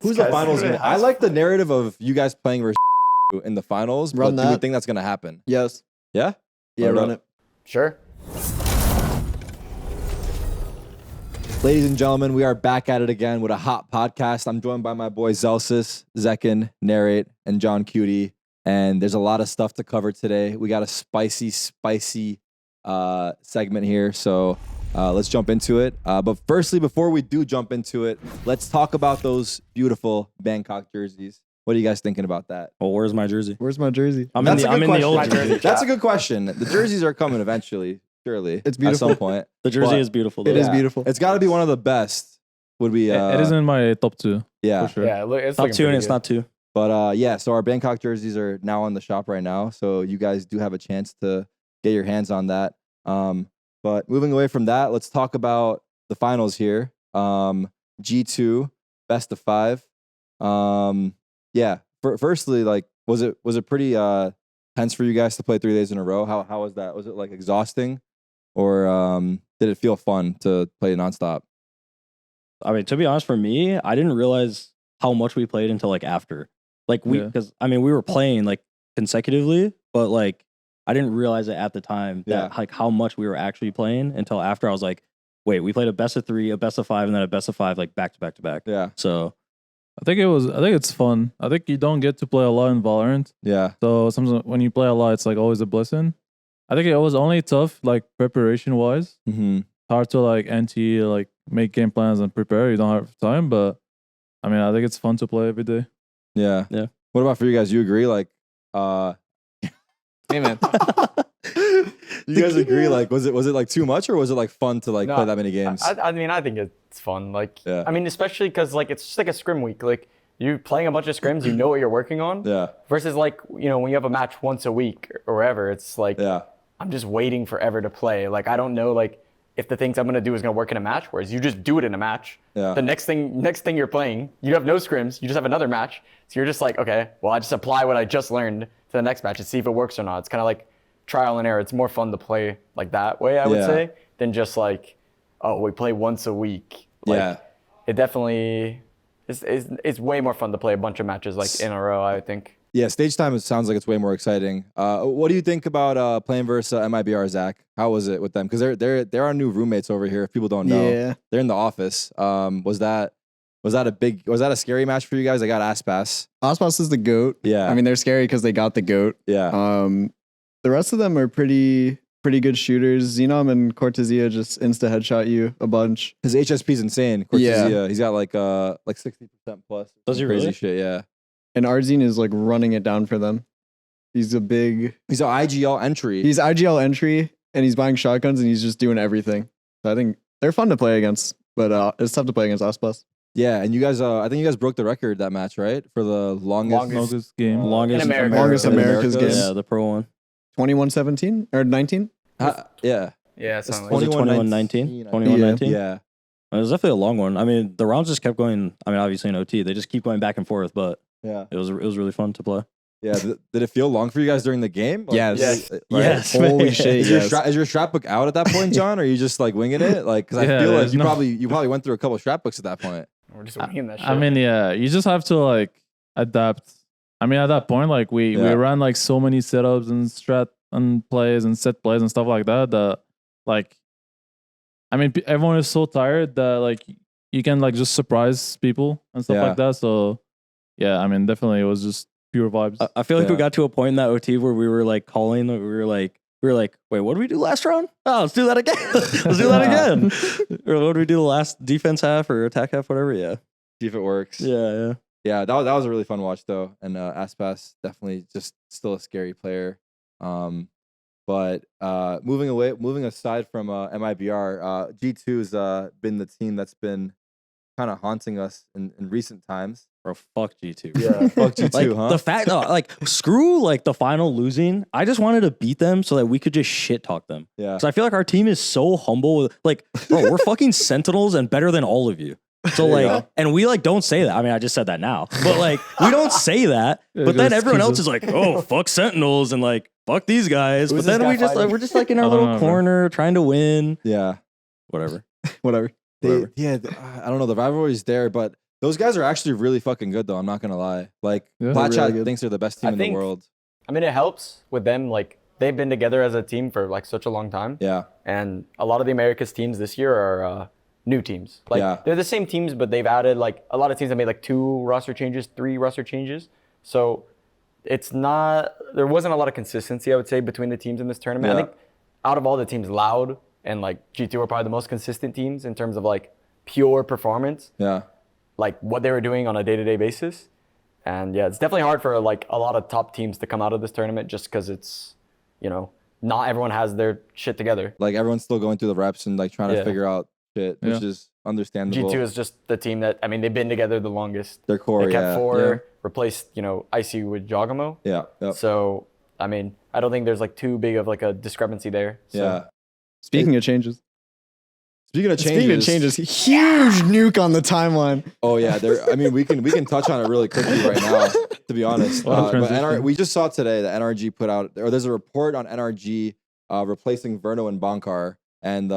Who's the finals? I like the narrative of you guys playing versus in the finals, but do we think that's going to happen? Yes. Yeah? Yeah, run it. Sure. Ladies and gentlemen, we are back at it again with a hot podcast. I'm joined by my boys Zelsis, Zekin, Narrate, and John Cutie. And there's a lot of stuff to cover today. We got a spicy segment here. So let's jump into it. But firstly, before we do jump into it, let's talk about those beautiful Bangkok jerseys. What are you guys thinking about that? Well, where's my jersey? Where's my jersey? I'm in the old jersey. That's a good question. The jerseys are coming eventually, surely. It's beautiful. At some point. The jersey is beautiful, though. It is beautiful. It's got to be one of the best. Would be? It is in my top 2. Yeah. For sure. Yeah, it's top 2 and it's not 2. But yeah, so our Bangkok jerseys are now on the shop right now. So you guys do have a chance to get your hands on that. But moving away from that, let's talk about the finals here. G2, best of 5. Yeah. Firstly, like, was it pretty tense for you guys to play 3 days in a row? How was that? Was it like exhausting, or did it feel fun to play nonstop? I mean, to be honest, for me, I didn't realize how much we played until like after. Like because I mean, we were playing like consecutively, but like I didn't realize it at the time that like how much we were actually playing until after. I was like, wait, we played a best of 3, a best of 5, and then a best of 5 like back to back to back. Yeah. So I think it's fun. I think you don't get to play a lot in Valorant. Yeah. So sometimes when you play a lot, it's like always a blessing. I think it was only tough, like preparation wise. Mm-hmm. Hard to like like make game plans and prepare. You don't have time, but I mean, I think it's fun to play every day. Yeah. Yeah. What about for you guys? You agree? Like, Hey, man. you guys agree? Like, was it like too much, or was it like fun to like play that many games? I mean, I think it's fun. Like, Yeah. I mean, especially because like it's just like a scrim week. Like, you playing a bunch of scrims, you know what you're working on. Yeah. Versus like, you know, when you have a match once a week or wherever, it's like, Yeah. I'm just waiting forever to play. Like, I don't know, like, if the things I'm gonna do is gonna work in a match, whereas you just do it in a match. Yeah. The next thing you're playing, you have no scrims, you just have another match. So you're just like, okay, well, I just apply what I just learned to the next match and see if it works or not. It's kind of like trial and error. It's more fun to play like that way, I would say, than just like, oh, we play once a week. Like, Yeah. It definitely it's way more fun to play a bunch of matches like in a row, I think. Yeah, stage time sounds like it's way more exciting. What do you think about playing versus MIBR, Zach? How was it with them? Because they're our new roommates over here. If people don't know, they're in the office. Was that a scary match for you guys? I got Aspas. Aspas is the GOAT. Yeah. I mean, they're scary because they got the GOAT. Yeah. The rest of them are pretty good shooters. Xenom and Cortezia just insta headshot you a bunch. His HSP is insane. Cortezia, he's got like 60% plus. Does he crazy really? shit? Yeah. And Arzine is like running it down for them. He's an IGL entry. He's IGL entry, and he's buying shotguns, and he's just doing everything. So I think they're fun to play against, but it's tough to play against Aspas. Yeah, and you guys, I think you guys broke the record that match, right? For the longest game. Longest Americas game. Yeah, the pro one. 21-17 or 19? Yeah. Yeah, It's something Was like it 21-19? 21-19? 21-19? Yeah. It was definitely a long one. I mean, the rounds just kept going. I mean, obviously in OT, they just keep going back and forth, but Yeah. it was really fun to play. Yeah. Did it feel long for you guys during the game? Like, Yes. right? Yes. Holy man. shit, Is your strap book out at that point, John? Or are you just like winging it? Like, because I Yeah, feel like there's you no- probably went through a couple strap books at that point. we're just winging that shit. I mean, yeah, you just have to like adapt. I mean, at that point, like we ran like so many setups and strat and plays and set plays and stuff like that. That like, I mean, everyone is so tired that like you can like just surprise people and stuff like that. So yeah, I mean, definitely it was just pure vibes. I feel like we got to a point in that OT where we were like calling. We were like, wait, what did we do last round? Oh, let's do that again. Let's do that again. Or what did we do the last defense half or attack half, whatever? Yeah. See if it works. Yeah. Yeah, that was a really fun watch though, and Aspas definitely just still a scary player. But moving aside from MIBR, G2's been the team that's been kind of haunting us in recent times. Bro, fuck G2. Yeah, fuck G2, Like huh? the fact, like screw like the final losing. I just wanted to beat them so that we could just shit talk them. Yeah. So I feel like our team is so humble. Like, bro, we're fucking Sentinels and better than all of you. So like, and we like don't say that. I mean, I just said that now, but like we don't say that. But then everyone else is like, oh, fuck Sentinels and like fuck these guys. Who's But then this guy we just like fighting? we're just like in our I don't little know, bro. corner trying to win. Yeah. Whatever. Whatever. I don't know. The rivalry is there, but Those guys are actually really fucking good, though. I'm not gonna lie. Like, Yeah. Flat They're Chat really good. thinks they're the best team in the think- world. I mean, it helps with them. Like they've been together as a team for like such a long time. Yeah, And a lot of the Americas teams this year are new teams. Like Yeah. they're the same teams, but they've added like a lot of teams that made like 2 roster changes, 3 roster changes. So there wasn't a lot of consistency, I would say, between the teams in this tournament. I Yeah. think out of all the teams, Loud and like G2 are probably the most consistent teams in terms of like pure performance, yeah. like what they were doing on a day-to-day basis. And yeah, it's definitely hard for like a lot of top teams to come out of this tournament just because it's, not everyone has their shit together. Like everyone's still going through the reps and like trying to Yeah. figure out shit, which Yeah. is understandable. G2 is just the team that, I mean, they've been together the longest. Their core, They kept yeah. 4, replaced, Icy with Jogamo. Yeah, yep. So, I mean, I don't think there's like too big of like a discrepancy there. So. Yeah. Speaking of changes. Speaking of Changes, huge nuke on the timeline. Oh yeah, I mean, we can touch on it really quickly right now. To be honest, Well, but transition. we just saw today that NRG put out, or there's a report on NRG replacing Veto and Bankar, and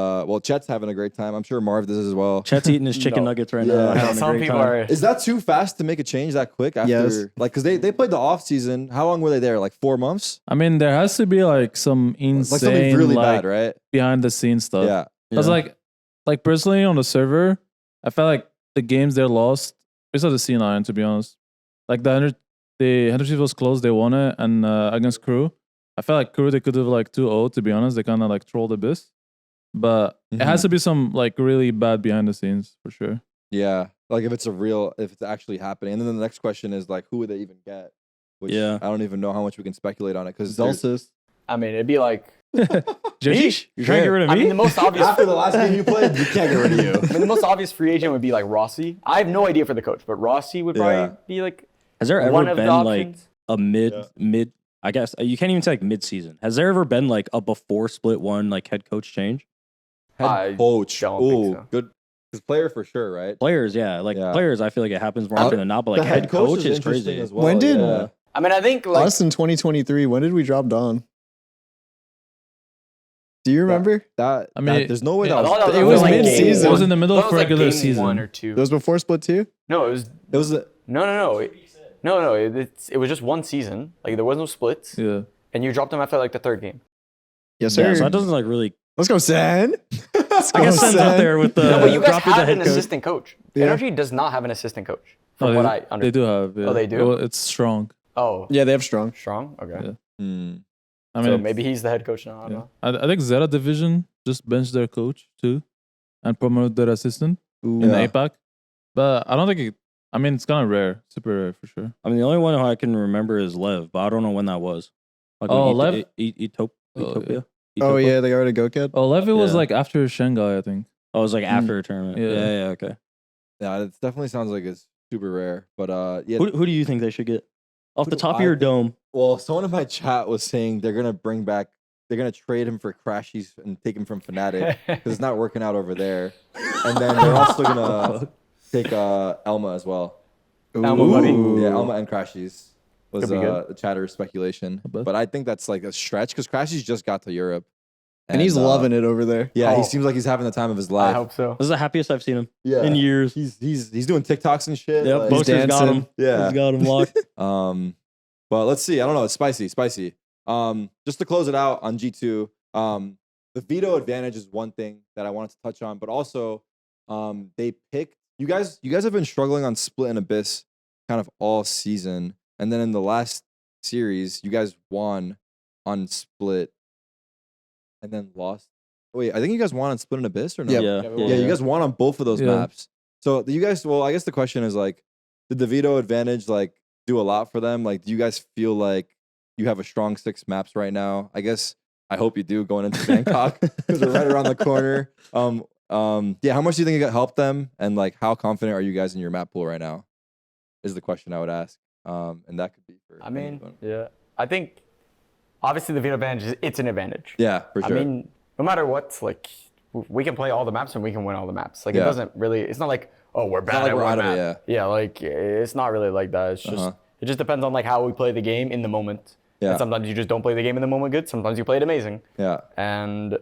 Chet's having a great time. I'm sure Marv does as well. Chet's eating his chicken No. nuggets right Yeah. now. Yeah, having a Some great people time. are. Is that too fast to make a change that quick after? Yes. Like, because they played the off season. How long were they there? Like 4 months? I mean, there has to be like some Like something insane really like, bad, right? behind the scenes stuff. Yeah. Because like personally on the server, I felt like the games they lost based on the C9, to be honest. Like the 100 Chiefs was close, they won it, and against Crew, I felt like Crew they could have like 2-0, to be honest. They kind of like trolled Abyss. But it has to be some like really bad behind the scenes for sure. Yeah. Like if it's actually happening. And then the next question is like, who would they even get? Which Yeah. I don't even know how much we can speculate on it because Zelsis. I mean, it'd be like. Joshi, you're trying to get rid of I me? mean, the most obvious. after the last game you played, we can't get rid of you. I mean, the most obvious free agent would be like Rossi. I have no idea for the coach, but Rossi would probably Yeah. be like Has there one ever of the been like options. a mid? I guess you can't even say like mid-season. Has there ever been like a before split one like head coach change? I Head coach. don't think Ooh, so. good. Because player for sure, right? Players, yeah, like Yeah. players. I feel like it happens more often than not. But like The head coach is interesting crazy. as well. When did- yeah. I mean, I think like Us in 2023. When did we drop Dawn? Do you remember? that? I mean, there's no way yeah, that I thought was. that It was like game mid-season. It was one. in the middle That of was like regular game season. 1 or 2. It was before Split 2? No, it was It was. no. It was just one season. Like there was no splits, Yeah. and you dropped them after like the 3rd game. Yes, sir. Yeah, so that doesn't like really. Let's go, Sen. Let's I guess Sen's out there with the. No, but you guys dropping the have head an coach. assistant coach. Yeah. Energy does not have an assistant coach, from Oh, what they, I they understand. do have. Yeah. Oh, they do? Well, it's strong. Oh, Yeah, they have strong. strong. Okay. Yeah. Hmm. I So mean, maybe he's the head coach now. I don't yeah. know. I think Zeta Division just benched their coach too, and promoted their assistant in Yeah. APAC. But I don't think it. I mean, it's kind of rare, super rare for sure. I mean, the only one who I can remember is Lev, but I don't know when that was. Like Oh, when Lev? Ethiopia. Oh, yeah, they already go kid. Oh, Levy was Yeah. like after Shanghai, I think. Oh, it was like after a tournament. Yeah. Yeah, okay. Yeah, it definitely sounds like it's super rare. But yeah. Who do you think they should get off Who the do top of I your think- dome? Well, someone in my chat was saying they're gonna trade him for Crashies and take him from Fnatic because it's not working out over there. And then they're also gonna take Elma as well. Elma, buddy. Yeah, Elma and Crashies was Could be good. the chatter speculation. bet. But I think that's like a stretch because Crashies just got to Europe. And he's loving it over there. Yeah, Oh. he seems like he's having the time of his I life. hope so. This is the happiest I've seen him Yeah. in years. He's doing TikToks and shit. Yep, like- Boaster's got dancing. him. Yeah. He's got him locked. But let's see. I don't know. It's spicy. Just to close it out on G2, the veto advantage is one thing that I wanted to touch on, but also they picked you guys have been struggling on Split and Abyss kind of all season. And then in the last series, you guys won on Split and then lost. Wait, I think you guys won on Split and Abyss or no? Yeah. Yeah, you guys won on both of those Yeah. maps. So you guys, well, I guess the question is like, did the veto advantage like do a lot for them? Like, do you guys feel like you have a strong 6 maps right now? I guess I hope you do going into Bangkok because we're right around the corner. Yeah, how much do you think it helped them? And like, how confident are you guys in your map pool right now? Is the question I would ask. And that could be for. I mean, anyone. yeah. I think obviously the veto advantage it's an advantage. Yeah, for sure. I mean, no matter what, like we can play all the maps and we can win all the maps. Like Yeah. it doesn't really. It's not like we're bad like at we're one out of it, map. Yeah, like it's not really like that. It's just Uh-huh. it just depends on like how we play the game in the moment. Yeah. And sometimes you just don't play the game in the moment good. Sometimes you play it amazing. yeah, And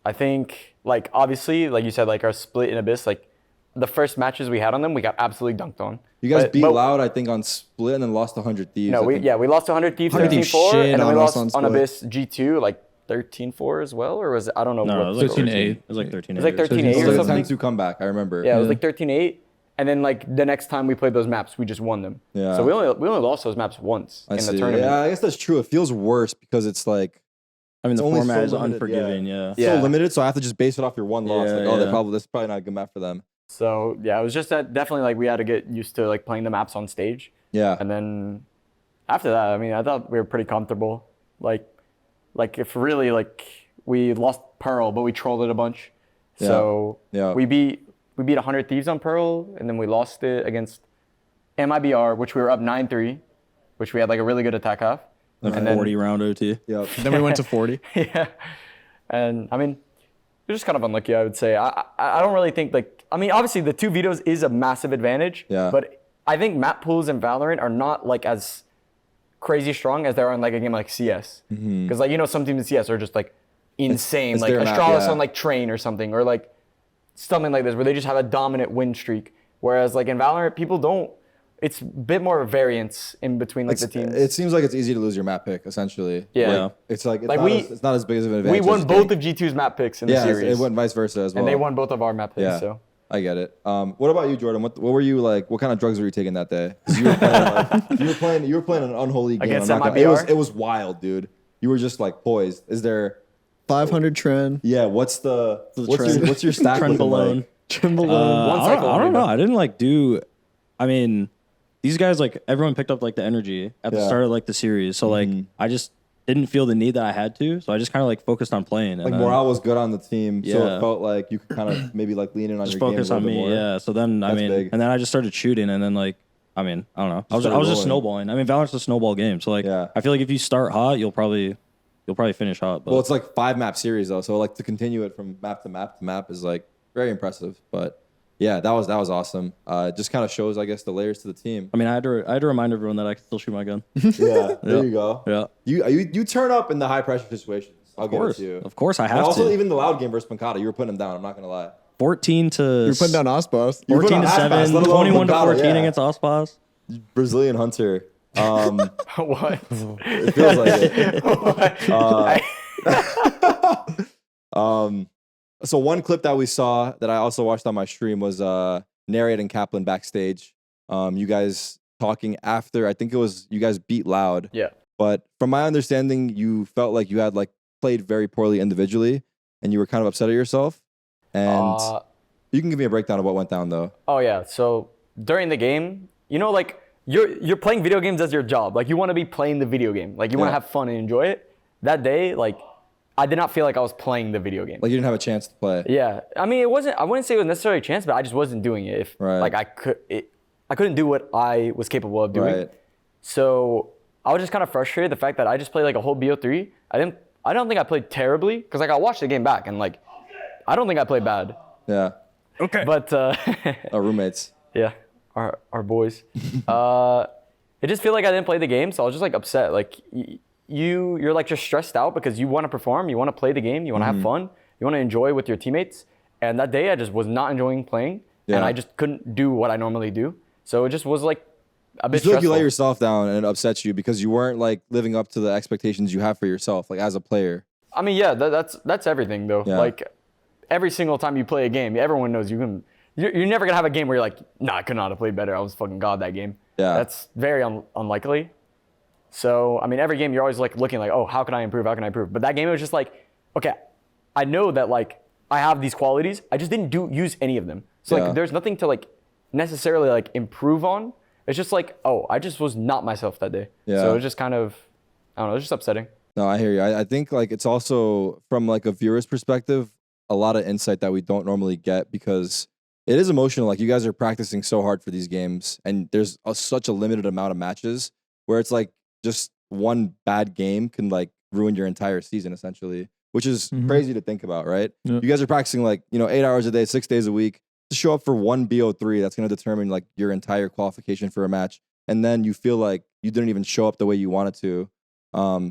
I think like obviously like you said like our Split in Abyss like the first matches we had on them, we got absolutely dunked on. You guys But- beat but- Loud, I think, on Split and then lost to 100 Thieves. No, I think. we lost to 100 Thieves 100 Thieves 13-4, shit and then we on us lost on on Split. Abyss G2 like 13-4 as well, or was it? I don't know. No, what it was like 13-8. 13-8. It was like 13-8. It was like 13-8 It or was like a something. 10-2 comeback, I remember. Yeah, it was like 13-8, and then like the next time we played those maps, we just won them. Yeah. So we only lost those maps once I in see. the tournament. Yeah, I guess that's true. It feels worse because it's like I mean, the only format so is limited, unforgiving. Yeah. Yeah. so limited, so I have to just base it off your one loss. Yeah, Like, oh, yeah. that's probably not a good map for them. So yeah, it was just that definitely like we had to get used to like playing the maps on stage, Yeah. and then after that, I mean, I thought we were pretty comfortable. Like if really like we lost Pearl, but we trolled it a bunch. Yeah. So Yeah. we beat 100 Thieves on Pearl, and then we lost it against MIBR, which we were up 9-3, which we had like a really good attack half. Like And then- 40 round OT. Yep. Then we went to 40. Yeah, and I mean, we're just kind of unlucky, I would say. I don't really think like I mean, obviously the 2 vetoes is a massive advantage. Yeah. But I think map pools in Valorant are not like as crazy strong as they are in like a game like CS. Because like some teams in CS are just like insane, it's like their map, Astralis yeah. on like Train or something, or like something like this where they just have a dominant win streak. Whereas like in Valorant, people don't. It's a bit more variance in between like the teams. It seems like it's easy to lose your map pick, essentially. Yeah. Like, it's like, Like it's not as big as an we advantage. won as you both think. of G2's map picks in the Yeah, series. it went vice versa as well. and they won both of our map picks. Yeah. So. I get it. What about you, Jordan? What were you like? What kind of drugs were you taking that day? 'Cause You were playing, you were playing an unholy game. Against I'm not gonna- MIBR? it was wild, dude. You were just like poised. Is there? 500 trend. Yeah. What's trend. your stack Trend looking balloon. like? Trend balloon. One I cycle don't only, know. though. I didn't like do. I mean, these guys like everyone picked up like the energy at the Yeah. start of like the series. So like I just didn't feel the need that I had to. So I just kind of like focused on playing. And Like then morale was good on the team, so Yeah. it felt like you could kind of maybe like lean in on just your game a focus little on bit me. more. Yeah. So then I That's mean, big. and then I just started shooting, and then like. I mean, I don't know. I was started just rolling. snowballing. I mean, Valorant's a snowball game, so like, Yeah. I feel like if you start hot, you'll probably finish hot. But Well, it's like 5 map series though, so like to continue it from map to map to map is like very impressive. But yeah, that was awesome. It just kind of shows, I guess, the layers to the team. I mean, I had to remind everyone that I can still shoot my gun. Yeah, there you go. Yeah. You turn up in the high pressure situations. I'll give it to you. Of course, I And have also, to. even the Loud game versus Pancata, you were putting him down. I'm not gonna lie. 14 to You're putting down Osboss. You were 14 to putting on 7, Aspas, let alone 21 to Pancata, 14 yeah. against Ospas. Brazilian Hunter. What? It feels like it. So one clip that we saw that I also watched on my stream was Narrate and Kaplan backstage. You guys talking after, I think it was you guys beat Loud. Yeah. But from my understanding, you felt like you had like played very poorly individually and you were kind of upset at yourself. And you can give me a breakdown of what went down though. Oh yeah. So during the game, like you're playing video games as your job. Like you want to be playing the video game. Like you want to Yeah. have fun and enjoy it. That day, like I did not feel like I was playing the video game. Like you didn't have a chance to play. Yeah. I mean, it wasn't. I wouldn't say it was necessarily a chance, but I just wasn't doing it. If Right. like I couldn't do what I was capable of doing. Right. So I was just kind of frustrated the fact that I just played like a whole BO3. I don't think I played terribly because like I watched the game back and like I don't think I played bad. Yeah. Okay. But Our roommates. yeah, our boys. It just feel like I didn't play the game, so I was just like upset. Like you're like just stressed out because you want to perform, you want to play the game, you want to have fun, you want to enjoy with your teammates. And that day I just was not enjoying playing, and Yeah. I just couldn't do what I normally do. So it just was like a You bit feel like you stressful. let yourself down and it upsets you because you weren't like living up to the expectations you have for yourself, like as a player. I mean, yeah, that's everything though. Yeah. Like every single time you play a game, everyone knows you're never gonna have a game where you're like, nah, I could not have played better. I was fucking god that game. Yeah. That's very unlikely. So I mean, every game you're always like looking like, oh, how can I improve? How can I improve? But that game it was just like, okay, I know that like I have these qualities. I just didn't use any of them. So Yeah. like, there's nothing to like necessarily like improve on. It's just like, oh, I just was not myself that day. Yeah. So it was just kind of, I don't know, it was just upsetting. No, I hear you. I think like it's also from like a viewer's perspective, a lot of insight that we don't normally get because it is emotional. Like you guys are practicing so hard for these games, and there's such a limited amount of matches where it's like just one bad game can like ruin your entire season essentially, which is crazy to think about, right? Yeah. You guys are practicing like 8 hours a day, 6 days a week to show up for one BO3 that's going to determine like your entire qualification for a match, and then you feel like you didn't even show up the way you wanted to.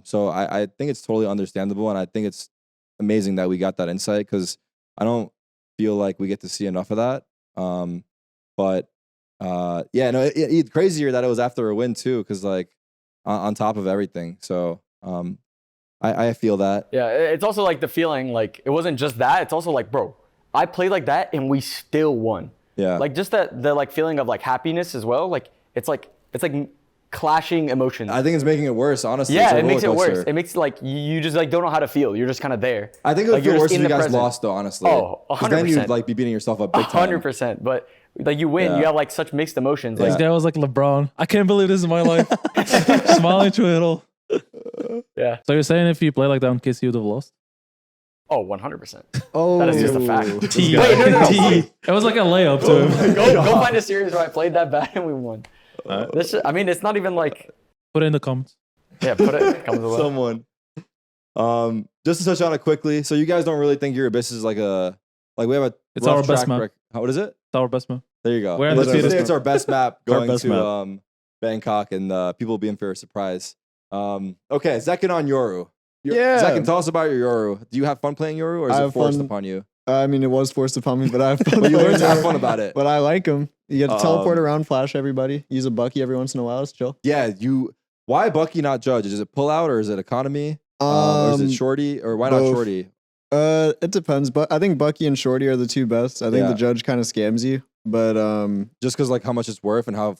So I think it's totally understandable, and I think it's amazing that we got that insight because I don't feel like we get to see enough of that. But yeah, no, it's crazier that it was after a win too, because like on top of everything. So I feel that. Yeah, it's also like the feeling like it wasn't just that. It's also like, bro, I played like that and we still won. Yeah. Like just the like feeling of like happiness as well. Like it's like clashing emotions. I think it's making it worse, honestly. Yeah, It's a it makes it roller worse. coaster. It makes like you just like don't know how to feel. You're just kind of there. I think it would Like, feel you're worse just if in you the guys present. lost, though, honestly. Oh, 'Cause then you'd 100%. like be beating yourself up big time. 100%. But like you win, Yeah. you have like such mixed emotions. Yeah. This Like guy was like LeBron. I can't believe this is my life. Smiling through it all. yeah. So you're saying if you play like that on KC, you'd have lost? Oh, 100%. Oh, That is just a fact. T. Wait, no. It was like a layup to him. Go find a series where I played that bad and we won. I mean, it's not even like Put it in the comments. yeah. Put it. Comes below. Someone. Just to touch on it quickly. So you guys don't really think your Abyss is like we have a It's rough our best track map. What is it? It's our best map. There you go. We're Let's undefeated. say it's our best map Our going best to map. Bangkok, and people will be in for a surprise. Okay, Zekin on Yoru. Yeah. Zekin, tell us about your Yoru. Do you have fun playing Yoru, or is I it have forced fun. upon you? I mean, it was forced upon me, but I have fun. But you learned to playing have it. fun about it. But I like them. You get to teleport Um, around, flash everybody, use a Bucky every once in a while. It's chill. Yeah, why Bucky not Judge? Is it pull out or is it economy? Or is it Shorty? Or why not both. Shorty? It depends, but I think Bucky and Shorty are the two best. I think Yeah. the Judge kind of scams you, but Just because like how much it's worth and how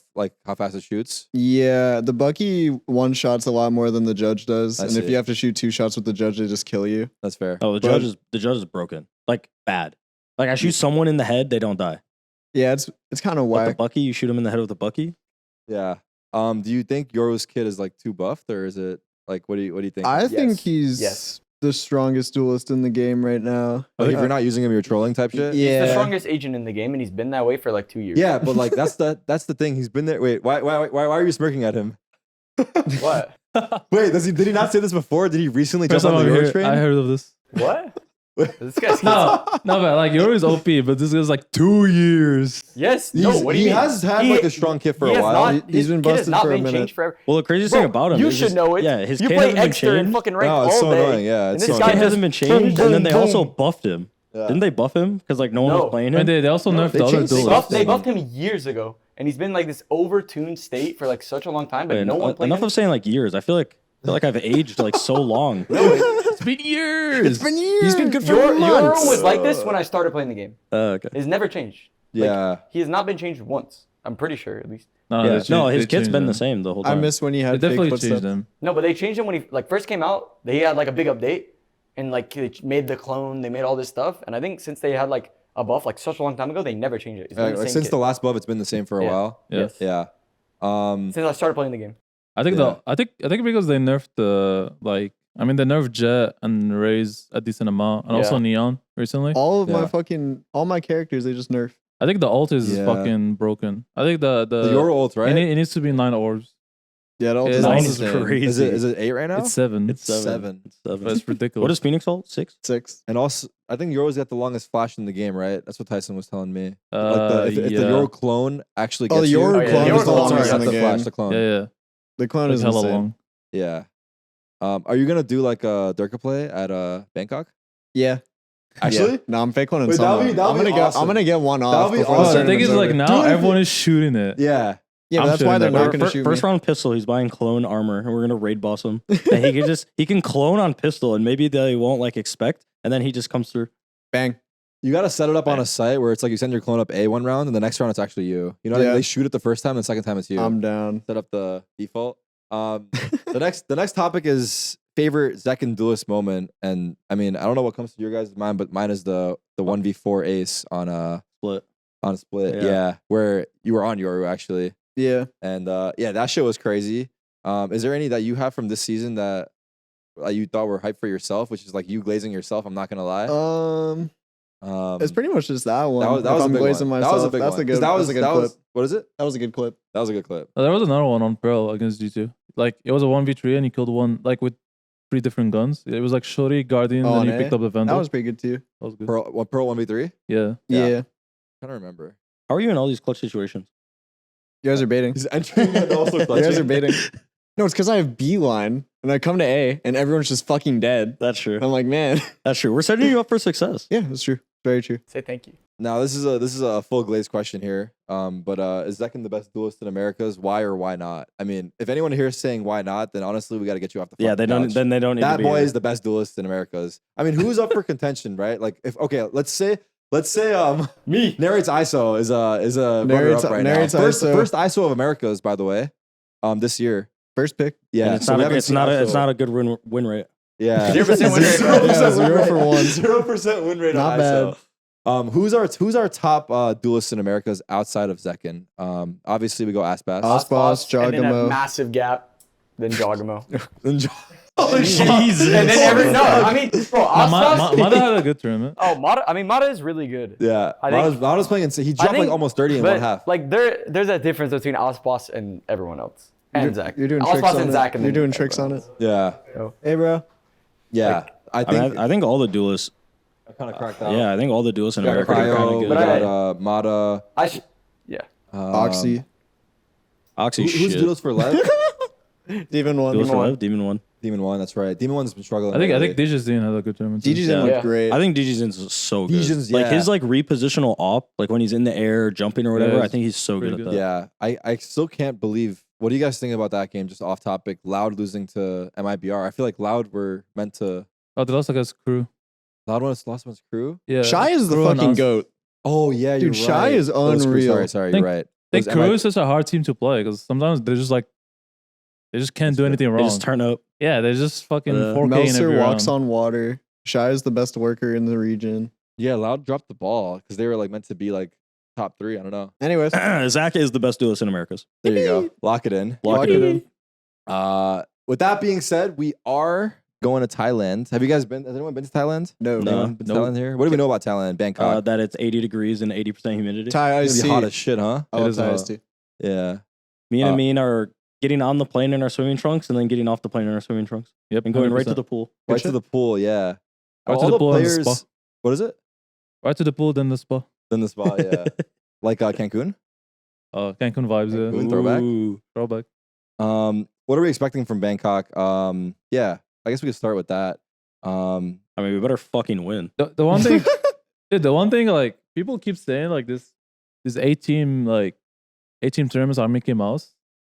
fast it shoots. yeah, the Bucky one shots a lot more than the Judge does, I and if see. you have to shoot 2 shots with the Judge, they just kill you. That's fair. Oh, the judge is broken. Like bad. Like I shoot someone in the head, they don't die. Yeah, it's kind of But the whack. Bucky, you shoot him in the head with a Bucky. Yeah. Do you think Yoru's kid is like too buffed, or is it like what do you think? I think he's Yes. the strongest duelist in the game right now. Like, if you're not using him, you're trolling type shit. He's the Yeah. strongest agent in the game, and he's been that way for like 2 years. Yeah, but like that's the thing. He's been there. Wait, why are you smirking at him? What? Wait, did he not say this before? Did he recently First jump time on the I Yoru heard, train? I heard of this. What? This guy's No, but like Yoru is OP, but this is like 2 years. Yes. No. What do you he mean? has had like a strong kit for He a has while. not. He's been his kid has busted not for a been minute. changed forever. Well, the craziest Bro, thing about him you is should just- know it. Yeah, his You kid play hasn't been extra and changed. fucking rank No, all it's so day. annoying. Yeah, And it's this so guy annoying. Kid hasn't been changed, boom, and then they boom, also boom. buffed him. Yeah. Didn't they buff him? Because like no one No. was playing And him. they also nerfed they the other changed duelists. They buffed him years ago, and he's been like this overtuned state for like such a long time, but Wait, no one played enough him. of saying like years. I feel like I've aged like so long. It's been years. It's been years. He's been good for Yoru months. was like this when I started playing the game. Okay. It's never changed. Yeah. He has not been changed once. I'm pretty sure, at least. No, Yeah. they No, changed- his they kid's changed been the them. same the whole I time. miss when he They had fake definitely footsteps. changed them. No, but they changed him when he like first came out. They had like a big update, and like they made the clone. They made all this stuff, and I think since they had like a buff like such a long time ago, they never changed it. It's been the Like, same since kit. the last buff, it's been the same for a Yeah. while. Yeah. Yes. Yeah. Since I started playing the game. I think Yeah. I think because they nerfed the like I mean they nerfed Jet and Raze a decent amount and also Yeah. Neon recently. All of Yeah. all my characters, they just nerf. I think the ult is Yeah. fucking broken. I think the The Yoru ult, right? it needs to be 9 orbs. Yeah, it all It's does Nine also is the insane. crazy. Is it 8 right now? It's 7. It's seven. Seven. It's seven. That's ridiculous. What is Phoenix ult? 6? 6. And also, I think Yoru's got the longest flash in the game, right? That's what Tyson was telling me. If the yeah. Yoru clone actually Oh, gets the Yoru yeah, clone Yoru is the clone, longest sorry, in that's the the game. flash, the clone. yeah. The clone Like is hella insane. long. Yeah. Are you gonna do like a Durka play at Bangkok? Yeah. Actually? Yeah. No, I'm fake one and Wait, that'll someone. be I'm gonna awesome. I'm gonna get one off. That'll be before awesome. Oh, the thing is tournament's like over. now Do it. everyone is shooting it. Yeah. Yeah, I'm but that's why shooting they're that. not Or gonna shoot First me. round pistol, he's buying clone armor, and we're gonna raid boss him. And he can clone on pistol, and maybe they won't like expect, and then he just comes through. Bang. You gotta set it up on a site where it's like you send your clone up A one round, and the next round it's actually you. You know what I mean? Yeah. They shoot it the first time, and the second time it's you. I'm down. Set up the default. The next topic is favorite Zekin duelist moment, and I mean I don't know what comes to your guys' mind, but mine is the 1v4 ace on Split. split. Yeah. Yeah, where you were on Yoru actually, Yeah. and yeah, that shit was crazy. Is there any that you have from this season that you thought were hype for yourself, which is like you glazing yourself? I'm not gonna lie. It's pretty much just that one. that was if a I'm big glazing one. myself, That was a big that's one. a 'Cause good. That's a good clip. what is it? That was a good clip. That was a good clip. There was another one on Pearl against G2. Like it was a 1v3 and he killed one like with 3 different guns. It was like Shorty, Guardian, Oh, and then and he picked A? up the Vandal. That was pretty good too. That was good. Pearl 1v3. Yeah. Yeah. Yeah. I don't remember. How are you in all these clutch situations? You guys are baiting. He's entering and also You guys are clutching. baiting. No, it's because I have beeline and I come to A and everyone's just fucking dead. That's true. I'm like, man. That's true. We're setting you up for success. Yeah, that's true. Very true. Say thank you. Now this is a full glaze question here. But is Zekken the best duelist in Americas? Why or why not? I mean, if anyone here is saying why not, then honestly we got to get you off the Yeah, fucking they don't. couch. Then they don't need That to be boy here. is the best duelist in Americas. I mean, who's up for contention, right? Like if let's say Me. Narrate's ISO is a Narrate's- runner up right Narrate's now. ISO. First ISO of Americas, by the way. This year. First pick. Yeah. And it's so we not. haven't It's seen not. ISO. It's not a good win rate. Yeah. 0% win rate. 0 for 1. 0% win rate Not on ISO. Who's our top duelist in Americas outside of Zekken? Obviously we go Aspas. Aspas, And then a Jogamo. massive gap. Then Jogamo. Oh Jesus. And then I mean, bro, Aspas. Mada had a good tournament. Oh, Mata. I mean, Mata is really good. Yeah. I think- Mada's playing insane. He dropped think- like almost 30 in But one half. like there's a difference between Aspas and everyone else. And Zach. You're doing Aspas tricks on and it. Zach. And You're then doing tricks on everyone it. else. Yeah. Oh. Hey, bro. Yeah. I think I think all the duelists. I kind of cracked out. Yeah, I think all the duelists in We got America are kind Cryo, of we good. But got Mada. Yeah. Oxy. Oxy Who's shit. duels for Lev? Demon 1. Duels for One. Live, Demon 1. Demon 1, that's right. Demon 1's been struggling. I think lately. DJ's Dean had a good tournament. too. DJ's Yeah. in looked Yeah. great. I think DG's in so good. DJ's, Like yeah. his like repositional op, like when he's in the air jumping or whatever. Yeah, I think he's so good pretty at good. that. Yeah, I still can't believe. What do you guys think about that game? Just off topic. Loud losing to MIBR. I feel like Loud were meant to. Oh, they lost against Crew. Loud lost against Crew. Yeah. Shy is the Crew and fucking us. goat. Oh yeah, you're Dude, right. Shy is It was Crew, unreal. Sorry, Think- you're right. I think It was Crew MI is such a hard team to play because sometimes they're just like they just can't do anything They wrong. just turn up. Yeah, they're just fucking 4K in Meltzer every walks round. on water. Shy is the best worker in the region. Yeah, Loud dropped the ball because they were like meant to be like top 3. I don't know. Anyways, Zach is the best duelist in Americas. There you go. Lock it in. Lock it in. With that being said, we are going to Thailand. Have you guys been? Has anyone been to Thailand? no. No. Anyone been to Nope. Thailand here? What do we know about Thailand? Bangkok. That it's 80 degrees and 80% humidity. Thai It's iced gonna be hot as tea. shit, huh? I love It is Thai hot. iced tea. Yeah. Me and Uh, Amin are getting on the plane in our swimming trunks and then getting off the plane in our swimming trunks Yep, and going right to 100%. the pool. Right shit. to the pool, yeah. Right to All the pool and the players. spa. What is it? Right to the pool, then the spa. Then the spa, yeah. Like Cancun. Cancun vibes, yeah. Cancun. Throwback? Ooh. Throwback. What are we expecting from Bangkok? Yeah, I guess we could start with that. I mean, we better fucking win. The one thing, dude, the one thing like people keep saying like this 8-team tournaments are Mickey Mouse.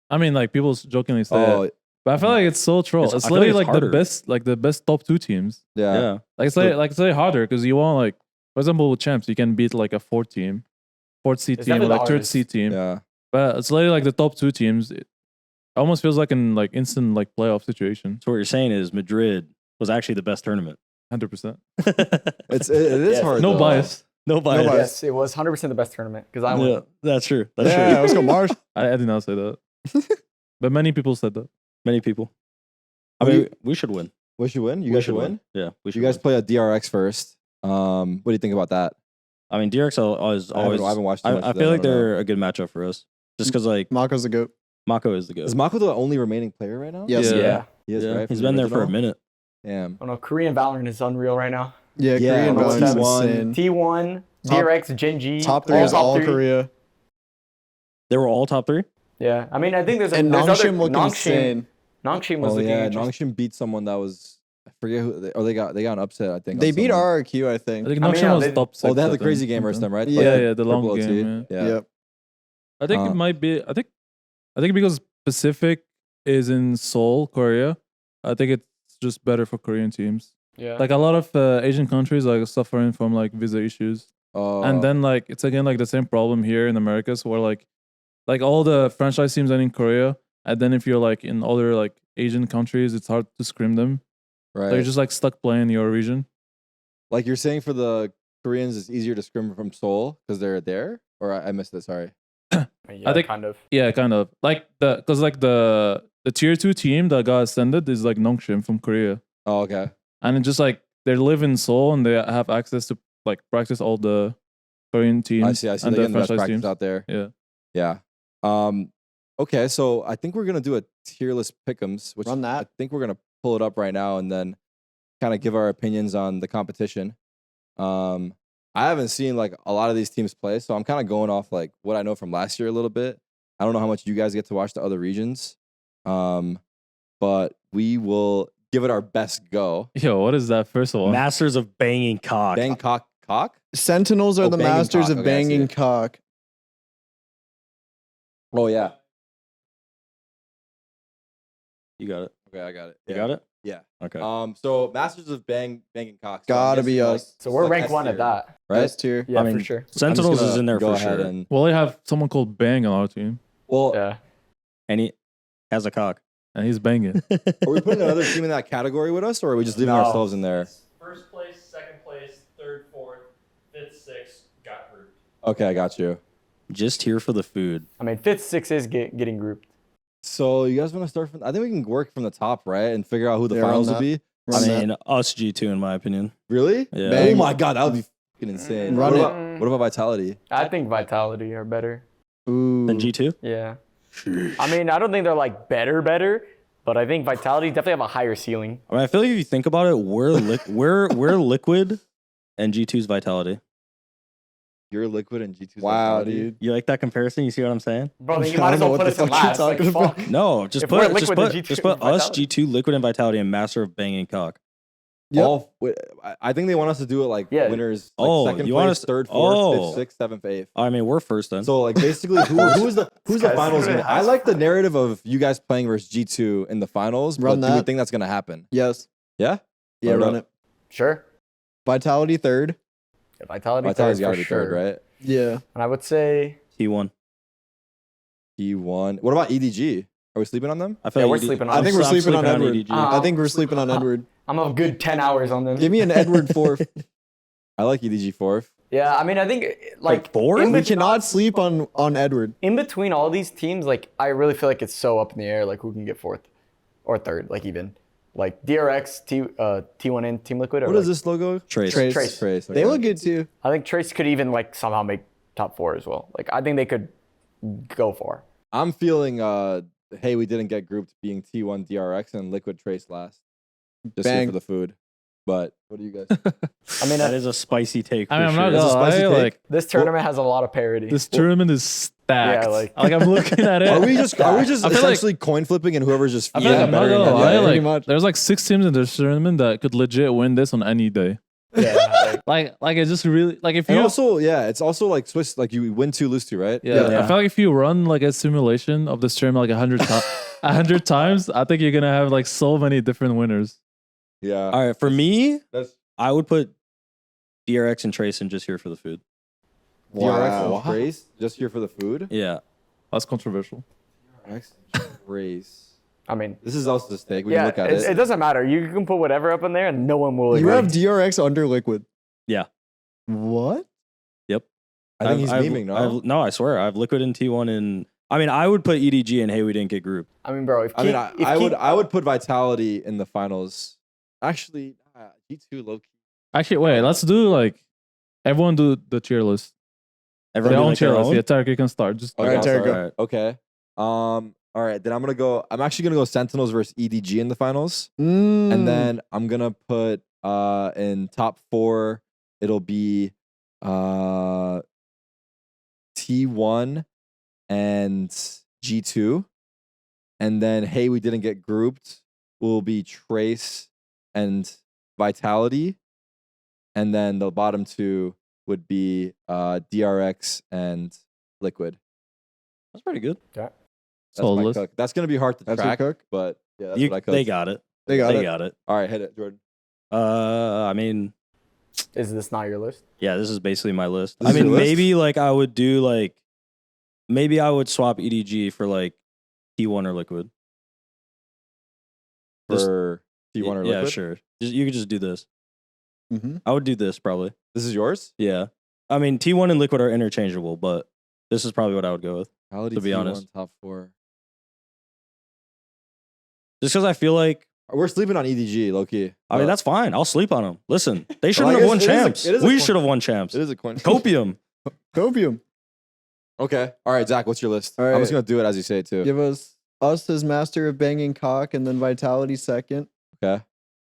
I mean, like people jokingly say Oh, it, but I feel like it's so troll. It's- It's I feel like literally it's like harder. the best top 2 teams. yeah. Yeah. Like it's So- like it's really harder because you want like, for example, with champs, you can beat like a 4th seed It's team, definitely or the like 3rd hardest. seed team. Yeah. But it's literally like the top 2 teams. It almost feels like in like instant like playoff situation. So what you're saying is Madrid was actually the best tournament. 100%. It is Yes. hard. No though. bias. No bias. bias. Yes, it was 100% the best tournament because I won. Yeah, that's true. That's Yeah, true. let's go Mars. I did not say that. But many people said that. Many people. I What do mean, we should win. We should win. You We guys should win. Yeah, we should. You guys win. play a DRX first. What do you think about that? I mean, DRX is always. I haven't watched too much I of feel them, like I don't know. they're a good matchup for us, just because like Mako's the goat. Mako is the good. Is Mako the only remaining player right now? Yes. Yeah. He is, Yeah, right? he's from the been there for a original? minute. Damn. I don't know. Korean Valorant is unreal right now. Yeah, Yeah, Korean no, Valorant's T1. insane. T1, Top- DRX, Gen G. Top 3 is all three. Korea. They were all top 3. Yeah, I mean, I think there's And there's other Nongshim looked insane. Nongshim was Oh looking yeah, interesting. Nongshim beat someone that was I forget who. They got an upset. I think They on beat someone. RRQ, I I think. think I mean, Nongshim yeah, was they- top 6. Oh, they had I the crazy think. gamers, them right? Yeah, Like yeah, the long triple OT. game. Yeah. Yep. I think it might be. I think because Pacific is in Seoul, Korea. I think it's just better for Korean teams. Yeah. Like a lot of Asian countries are suffering from like visa issues, and then like it's again like the same problem here in Americas, where like all the franchise teams are in Korea, and then if you're like in other like Asian countries, it's hard to scrim them. right. So you're just like stuck playing in your region. like you're saying for the Koreans, it's easier to scrim from Seoul because they're there. Or I missed it. Sorry. yeah, I think- kind of. Yeah, kind of like because like the tier 2 team that got ascended is like Nongshim from Korea. Oh, okay. And it's just like they live in Seoul and they have access to like practice all the Korean teams. I see. And They the get the best franchise practice teams. out there. Yeah. Yeah. Okay, so I think we're gonna do a tier list pick'ems, which Run that. I think we're gonna pull it up right now and then kind of give our opinions on the competition. I haven't seen like a lot of these teams play, so I'm kind of going off like what I know from last year a little bit. I don't know how much you guys get to watch the other regions, but we will give it our best go. Yo, what is that? First of all, Masters of banging cock. Bangkok cock? Sentinels are Oh, the Banging Masters Cock. of Okay, I see Banging it. Cock. Oh yeah. You got it. Okay, I got it. You Yeah. got it. Yeah. Okay. So Masters of Banging Cock. So I'm Gotta be guessing, us. So we're like rank S 1 tier, at that. right? S tier. Yeah, I mean, for sure. I'm just Sentinels gonna is in there go for ahead sure. and Well, they have someone called Bang on our team, well, Yeah. And he has a cock. and he's banging. are we putting another team in that category with us, or are we just leaving No. ourselves in there? First place, second place, third, fourth, fifth, sixth got grouped. Okay, I got you. Just here for the food. I mean, 5th, 6th is getting grouped. So you guys want to start from? I think we can work from the top, right, and figure out who the Yeah, run finals will that. be. Run I that. mean, us G2 in my opinion. Really? Yeah. Bang. Oh my god, that would be fucking insane. Run what it. About, what about Vitality? I think Vitality are better. Ooh. Then G2. Yeah. I mean, I don't think they're like better, but I think Vitality definitely have a higher ceiling. I mean, I feel like if you think about it, we're Liquid, and G2's Vitality. You're Liquid and G2's Wow, Vitality? dude. You like that comparison? You see what I'm saying? Bro, then you I might as don't well know put what us the in fuck you're last. Like, talking about. fuck. No, just If we're put Liquid, then G2 just put us Vitality. G2 Liquid and Vitality and Master of Banging Cock. Yep. I think they want us to do it like Yeah. winners. Like Oh, second you place, want us- third, fourth, oh. fifth, sixth, seventh, eighth. I mean, we're first then. So like basically, who's the guy's finals? doing Gonna, it. I like the narrative of you guys playing versus G2 in the finals. Run but do we that. think that's gonna happen? Yes. Yeah. Yeah, Run it run up. it. Sure. Vitality third. Yeah, Vitality Vitality's third gotta for be sure. third, right? Yeah. And I would say, T1. T1. What about EDG? Are we sleeping on them? I feel Yeah, like we're ED sleeping on I think we're I'm sleeping on Edward. EDG. I think we're sleeping on Edward. I'm a good 10 hours on them. Give me an Edward fourth. I like EDG fourth. Yeah, I mean, I think like fourth? in We between, cannot sleep on Edward. in between all these teams, like I really feel like it's so up in the air, like who can get fourth or third, like even like DRX, T1 and Team Liquid. Or What is this logo? Trace. Trace. Trace. They okay. look good too. I think Trace could even like somehow make top 4 as well. Like I think they could go far. I'm feeling. Hey, we didn't get grouped being T1 DRX and Liquid Trace last. Just here Bang. for the food. But what do you guys? I mean, That is a spicy take. I mean, I'm for not sure. That's a gonna spicy lie, take. like this tournament has a lot of parity. this tournament is stacked. Yeah, like- I'm looking at it. Are we just I feel like- essentially coin flipping and whoever's just I feel like I'm not better gonna than lie, the other? pretty like much. there's like 6 teams in this tournament that could legit win this on any day. yeah, Like it's just really like if you And also, yeah, it's also like Swiss. Like you win 2, lose 2, right? yeah, Yeah. I feel like if you run like a simulation of this tournament like 100 times, I think you're gonna have like so many different winners. Yeah. All right, for me, That's I would put DRX and Trace in just here for the food. DRX Wow. and Trace just here for the food. Yeah. That's controversial. DRX and Trace. I mean, This is also the stake. We yeah, can look at it it. doesn't matter. You can put whatever up in there, and no one will. You agree. have DRX under Liquid. Yeah. What? I think he's I've- memeing, no? no, I swear. I have Liquid in T1 and I mean, I would put EDG and hey, we didn't get grouped. I mean, bro. If I mean, Keith- if I would put Vitality in the finals. Actually, G2 low key. Actually, wait, let's do like everyone do the tier list. Their Everyone own make their tier list. own? Yeah, Tarek, you can start. Just All right, I'll Tarek, start. go. All right. Okay. All right. Then I'm actually gonna go Sentinels versus EDG in the finals, Mm. and then I'm gonna put in top 4. It'll be T1 and G2, and then hey, we didn't get grouped. Will be Trace and Vitality, and then the bottom 2 would be DRX and Liquid. That's pretty good. That's Solid my list. cook. That's gonna be hard to That's your track, cook? but yeah, that's what I cooked. They got it. They got They it. got it. All right, hit it, Jordan. I mean, is this not your list? yeah, this is basically my list. This I is your mean, list? maybe like I would do like maybe I would swap EDG for like T1 or Liquid. Just- For T1 or yeah, Liquid? sure. You could just do this. Mm-hmm. I would do this probably. This is yours? Yeah. I mean, T1 and Liquid are interchangeable, but this is probably what I would go with. Reality To be T1 honest. top 4. Just because I feel like, We're sleeping on EDG, low key. I mean, that's fine. I'll sleep on them. Listen, they I shouldn't guess have won it is a- champs. it is a We coin- should have won champs. It is a coin. Copium. Copium. Okay. All right, Zach, what's your list? All I'm just right. gonna do it as you say it too. Give us as Master of Banging Cock, and then Vitality second. Okay.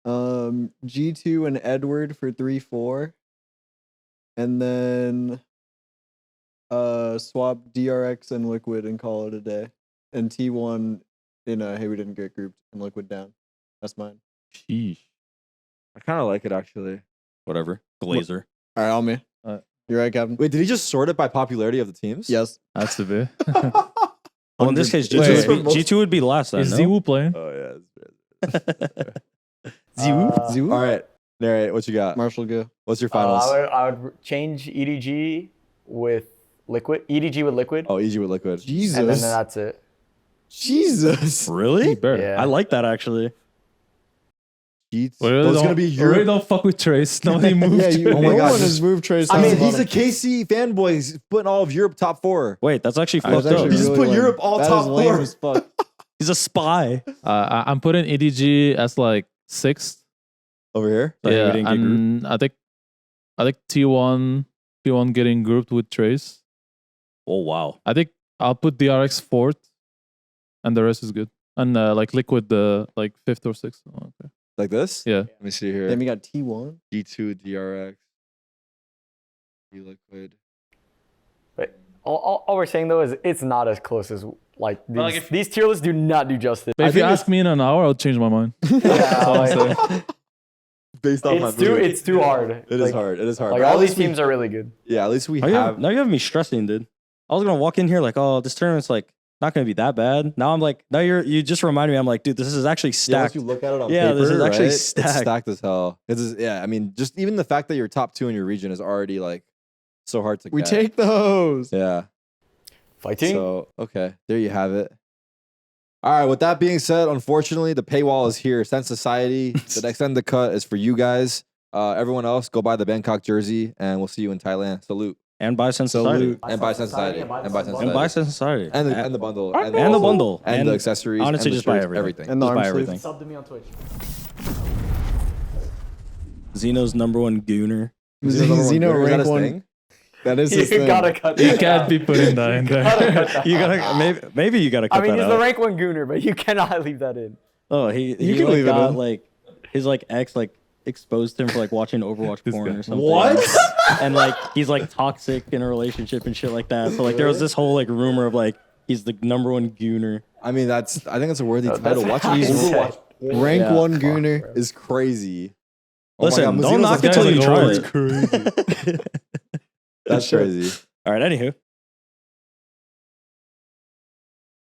G2 and Edward for 3-4. And then swap DRX and Liquid and call it a day. And T1 in hey, we didn't get grouped and Liquid down. That's mine. sheesh. I kind of like it actually. Whatever. Glazer. All right, on me. Uh, You're right, Captain. Wait, did he just sort it by popularity of the teams? Yes. Has to be. Well, in this case, Wait. G2 would be last then. Is No? Ziwu playing? Oh yeah. Ziwu? All right, narrate. What you got? Marshall, go. What's your finals? I would change EDG with Liquid. EDG with Liquid. Oh, EG with Liquid. Jesus. And then that's it. Jesus. Really? Yeah. I like that actually. Heat. We really Well, it's don't- gonna be we really Europe. don't fuck with Trace. Nobody moved. Yeah, you, Oh my no God, one just- has moved Trace. I down mean, the he's a bottom. KC fanboy. He's putting all of Europe top 4. Wait, that's actually That was fucked up. actually He just really put lame. Europe all That top is lame 4. as fuck. He's a spy. I'm putting EDG as like 6th. Over here. So he Yeah, didn't get grouped. and I think T1 getting grouped with Trace. Oh wow. I think I'll put DRX 4th, and the rest is good. And like Liquid, like 5th or 6th. Oh, okay. Like this? Yeah. Let me see here. Then we got T1. G2, DRX, Liquid. But all we're saying though is it's not as close as like these, like, if- these tier lists do not do justice. But I if you think ask me in an hour, I'll change my mind. Yeah, like, Based off my it's too hard. It is Like, hard. It is hard. Like But all at these least we- teams are really good. Yeah, at least we Now have. you have me stressing, dude. I was gonna walk in here like, oh, this tournament's like not gonna be that bad. Now I'm like, now you just reminded me. I'm like, dude, this is actually Yeah, once stacked. you look at it on Yeah, paper, this is actually right? stacked. It's stacked as hell. I mean, just even the fact that you're top 2 in your region is already like so hard to We get. take those. Yeah. Fighting. So, okay, there you have it. All right, with that being said, unfortunately, the paywall is here. Sense Society, the next end of the cut is for you guys. Everyone else, go buy the Bangkok jersey, and we'll see you in Thailand. Salute. And buy Sense Society. Salute. And buy Sense Society. And buy Sense And Society. buy Sense Society. And the bundle. And the bundle. And the accessories. Honestly, and the just buy shirts, everything. And the Just buy arm sleeve. everything. Sub to me on Twitch. Zeno's #1 gooner. Zeno Is that rank his 1. thing? That is his You thing. gotta cut You that can't out. be putting that in there. You gotta maybe you gotta cut I mean, that he's the out. rank 1 gooner, but you cannot leave that in. Oh, he can like leave it got in. like his like ex like exposed him for like watching Overwatch porn guy. or something. What? And like he's like toxic in a relationship and shit like that. So like there was this whole like rumor of like he's the #1 gooner. I mean, I think it's a worthy No, title. that's Watching insane. Overwatch Rank Yeah. 1 gooner. is crazy. Oh my Listen, God, don't Mazino's knock like, it till "Guys, you like, try oh, it. it's crazy." That's crazy. All right, anywho.